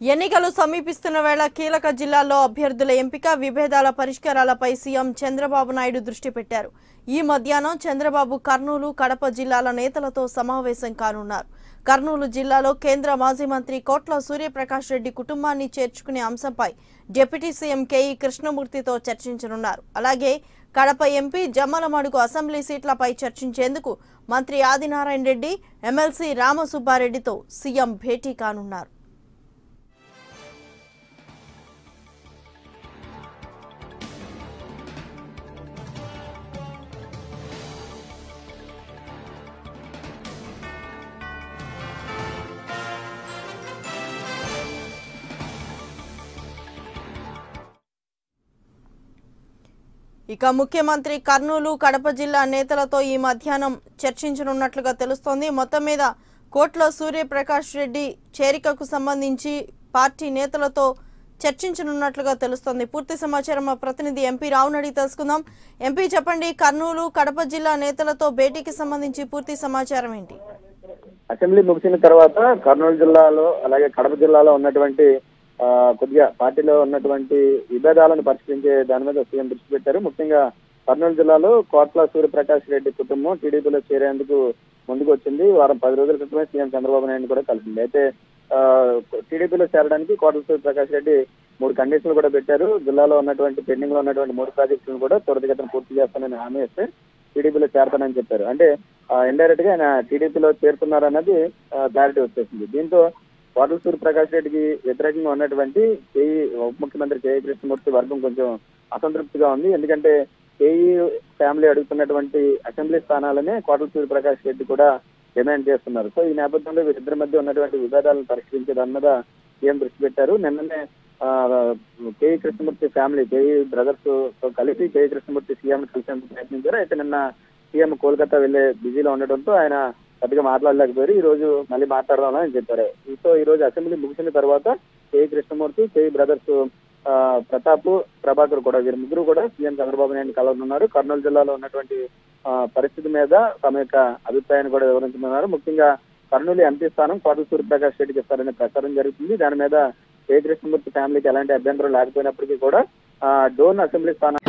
ఎన్నికలు సమీపిస్తున్న వేళ కీలక జిల్లాల్లో అభ్యర్థుల ఎంపిక విభేదాల పరిష్కారాలపై సీఎం చంద్రబాబు నాయుడు దృష్టి పెట్టారు. ఈ మధ్యాహ్నం చంద్రబాబు కర్నూలు, కడప జిల్లాల నేతలతో సమావేశం కానున్నారు. కర్నూలు జిల్లాలో కేంద్ర మాజీ మంత్రి కోట్ల సూర్యప్రకాష్ రెడ్డి కుటుంబాన్ని చేర్చుకునే అంశంపై డిప్యూటీ సీఎం కేఈ కృష్ణమూర్తితో చర్చించనున్నారు. అలాగే కడప ఎంపీ జమ్మలమడుగు అసెంబ్లీ సీట్లపై చర్చించేందుకు మంత్రి ఆదినారాయణ రెడ్డి, ఎమ్మెల్సీ రామసుబ్బారెడ్డితో సీఎం భేటీ కానున్నారు. ఇక ముఖ్యమంత్రి కర్నూలు, కడప జిల్లా నేతలతో ఈ మధ్యాహ్నం చర్చించనున్నట్లుగా తెలుస్తోంది. మొత్తం మీద కోట్ల సూర్యప్రకాష్ రెడ్డి చేరికకు సంబంధించి పార్టీ నేతలతో చర్చించనున్నట్లుగా తెలుస్తోంది. పూర్తి సమాచారం మా ప్రతినిధి ఎంపీ రావుని అడిగి తెలుసుకుందాం. ఎంపీ చెప్పండి, కర్నూలు, కడప జిల్లా నేతలతో భేటీకి సంబంధించి పూర్తి సమాచారం ఏంటి? అసెంబ్లీ ముగిసిన తర్వాత కర్నూలు జిల్లాలో అలాగే కడప జిల్లాలో ఉన్నటువంటి కొద్దిగా పార్టీలో ఉన్నటువంటి విభేదాలను పరిష్కరించే దాని మీద సీఎం దృష్టి పెట్టారు. ముఖ్యంగా కర్నూలు జిల్లాలో కోట్ల సూర్యప్రకాష్ రెడ్డి కుటుంబం టీడీపీలో చేరేందుకు ముందుకు వచ్చింది. వారం 10 రోజుల క్రితమే సీఎం చంద్రబాబు నాయుడు కూడా కలిసింది. అయితే టీడీపీలో చేరడానికి కోట్ల సూర్యప్రకాష్ రెడ్డి 3 కండిషన్లు కూడా పెట్టారు. జిల్లాలో ఉన్నటువంటి పెండింగ్ లో ఉన్నటువంటి 3 ప్రాజెక్టులను కూడా త్వరితగతిన పూర్తి చేస్తానని హామీ ఇస్తే టీడీపీలో చేరతానని చెప్పారు. అంటే ఇండైరెక్ట్ గా ఆయన టీడీపీలో చేరుతున్నారన్నది క్లారిటీ వచ్చేసింది. దీంతో కోట్ల సూర్యప్రకాష్ రెడ్డికి వ్యతిరేకంగా ఉన్నటువంటి ఉప ముఖ్యమంత్రి కేఈ కృష్ణమూర్తి వర్గం కొంచెం అసంతృప్తిగా ఉంది. ఎందుకంటే కేఈ ఫ్యామిలీ అడుగుతున్నటువంటి అసెంబ్లీ స్థానాలనే కోట్ల సూర్యప్రకాష్ రెడ్డి కూడా డిమాండ్ చేస్తున్నారు. సో ఈ నేపథ్యంలో వీరిద్దరి మధ్య ఉన్నటువంటి విభేదాలను పరిష్కరించే దాని మీద సీఎం దృష్టి పెట్టారు. నిన్ననే KE Krishnamurthy family, KE brothers తో కలిసి కేఈ కృష్ణమూర్తి సీఎం కలిసేందుకు ప్రయత్నించారు. అయితే నిన్న సీఎం కోల్కతా వెళ్లే బిజీలో ఉండడంతో ఆయన పెద్దగా మాట్లాడలేకపోయారు. ఈ రోజు మళ్ళీ మాట్లాడదామని చెప్పారు. సో ఈ రోజు అసెంబ్లీ ముగిసిన తర్వాత KE Krishnamurthy, KE brothers Pratap, Prabhakar కూడా వీరు ముగ్గురు కూడా సీఎం చంద్రబాబు నాయుడు కలవనున్నారు. కర్నూలు జిల్లాలో ఉన్నటువంటి పరిస్థితి మీద తమ యొక్క అభిప్రాయాన్ని కూడా వివరించనున్నారు. ముఖ్యంగా కర్నూలు ఎంపీ స్థానం కోట్ల సూర్యప్రకాష్ రెడ్డికి ఇస్తారనే ప్రచారం జరుగుతుంది. దాని మీద కేఈ కృష్ణమూర్తి ఫ్యామిలీకి ఎలాంటి అభ్యంతరం లేకపోయినప్పటికీ కూడా డోన్ అసెంబ్లీ స్థానం